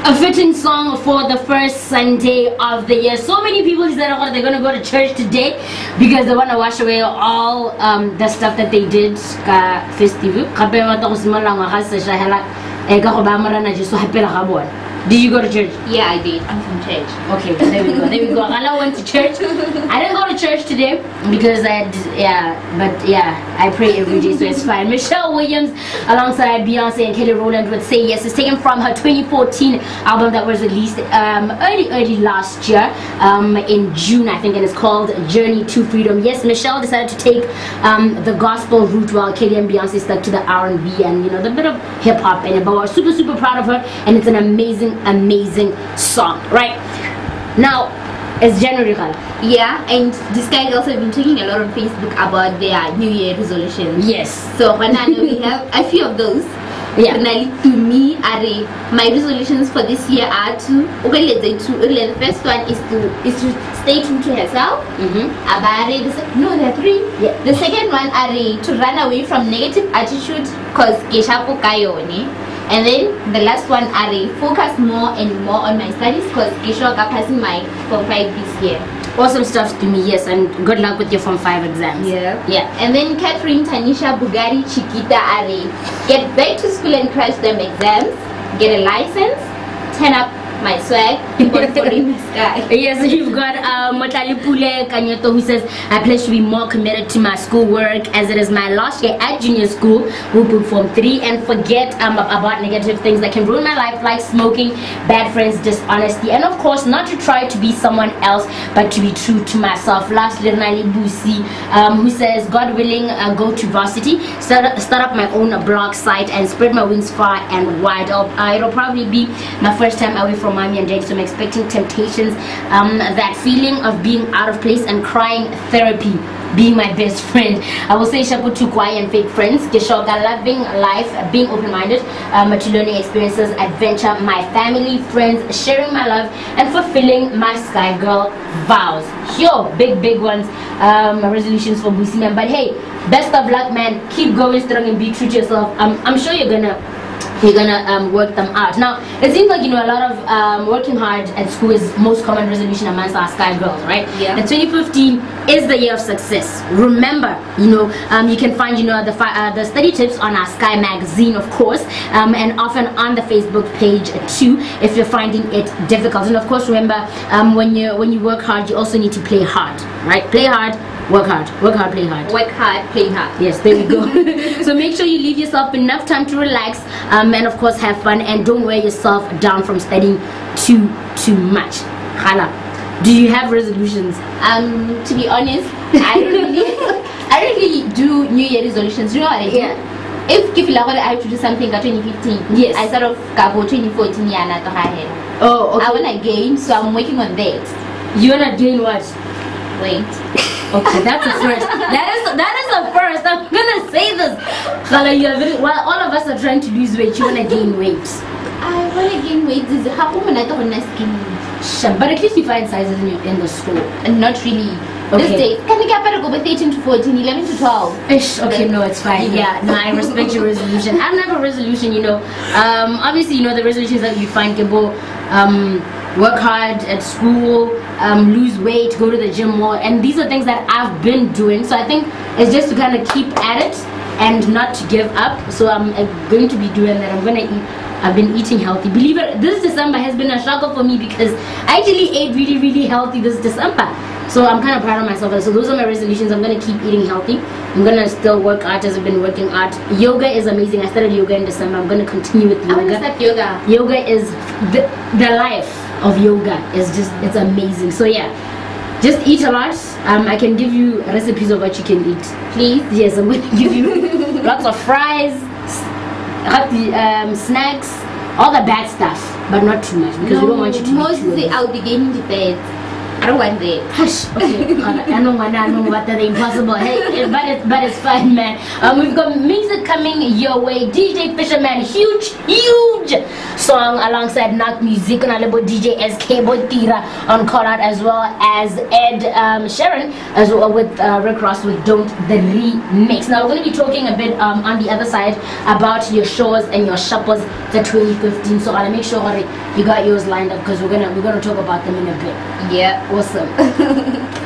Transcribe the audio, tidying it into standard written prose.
A fitting song for the first Sunday of the year. So many people said they're going to go to church today because they want to wash away all the stuff that they did festival. Did you go to church? Yeah, I did. I'm from church. Okay, there we go. There we go. Hala went to church. I didn't go to church today because I pray every day, so it's fine. Michelle Williams alongside Beyonce and Kelly Rowland would say yes. It's taken from her 2014 album that was released early last year in June, I think, and it's called Journey to Freedom. Yes, Michelle decided to take the gospel route while Kelly and Beyonce stuck to the R&B and the bit of hip hop in it. But we're super proud of her, and it's an amazing song. Right now it's January. Yeah, and this guy also been talking a lot on Facebook about their New Year resolutions. Yes, so when I know we have a few of those. Yeah, to me, my resolutions for this year are the first one is to stay true to herself. No, there are three. Yeah. The second one to run away from negative attitude cause keshapo kayoni. And then the last one focus more and more on my studies because kesho passing my Form 5 this year. Awesome stuff to me, yes, and good luck with your Form 5 exams. Yeah. And then Catherine, Tanisha, Bugari, Chiquita, get back to school and crash them exams, get a license, turn up my swag, keep on following the sky. Yes, you've got Matali Pule Kanyoto who says, I pledge to be more committed to my schoolwork as it is my last year at junior school. We'll put Form 3 and forget about negative things that can ruin my life, like smoking, bad friends, dishonesty, and of course not to try to be someone else but to be true to myself. Lastly, Renali Busi who says, God willing, go to varsity, start up my own blog site and spread my wings far and wide. It'll probably be my first time away from mommy and daddy, so I'm expecting temptations, that feeling of being out of place and crying therapy being my best friend. I will say Shaku to Kwai and fake friends, Kishoga, loving life, being open-minded, to learning experiences, adventure, my family, friends, sharing my love, and fulfilling my Sky Girl vows. Yo, big ones, resolutions for Busi. But hey, best of luck, man. Keep going strong and be true to yourself. I'm sure you're gonna work them out. Now it seems like a lot of working hard at school is most common resolution amongst our Sky Girls, right? Yeah. And 2015 is the year of success. Remember, you can find the study tips on our Sky magazine, of course, and often on the Facebook page too if you're finding it difficult. And of course, remember, when you work hard, you also need to play hard, right? Play hard, work hard, play hard. Work hard, play hard. Yes, there we go. So make sure you leave yourself enough time to relax, and of course have fun, and don't wear yourself down from studying too much. Hala, do you have resolutions? To be honest, I don't really do New Year resolutions. You know what I do? Yeah. If I have to do something at 2015, yes, I sort of go 2014 year. Oh, okay. I wanna gain, so I'm working on that. You wanna gain what? Weight. Okay, that's the first. That is the first. I'm gonna say this. Khala, while all of us are trying to lose weight, you wanna gain weight. I wanna gain weight. How come I don't wanna skinny? But at least you find sizes in the store. Not really. Okay. This day, can we get better go by 13 to 14, 11 to 12? Ish, okay, no, it's fine. Yeah, no, I respect your resolution. I don't have a resolution, obviously, the resolutions that you find, Gebo, work hard at school, lose weight, go to the gym more, and these are things that I've been doing. So I think it's just to kind of keep at it and not to give up. So I'm going to be doing that. I'm gonna eat. I've been eating healthy. Believe it, this December has been a struggle for me because I actually ate really healthy this December. So I'm kind of proud of myself. So those are my resolutions. I'm gonna keep eating healthy. I'm gonna still work out as I've been working out. Yoga is amazing. I started yoga in December. I'm gonna continue with yoga. I wanna start yoga. Yoga is the life of yoga. It's amazing. So yeah, just eat a lot. I can give you recipes of what you can eat. Please. Yes, I'm gonna give you lots of fries, snacks, all the bad stuff, but not too much because we don't want you to. Mostly I'll be gaining the bed. I don't want that. Hush. Okay. I know what that impossible. Hey, but it's fine, man. We've got music coming your way. DJ Fisherman, huge song alongside Nak Music and Alebo DJ SK Botira on Call Out, as well as Ed Sheeran as well with Rick Ross with Don't the Remix. Now we're going to be talking a bit on the other side about your shows and your shoppers for 2015. So I'll make sure you got yours lined up because we're gonna talk about them in a bit. Yeah, Awesome.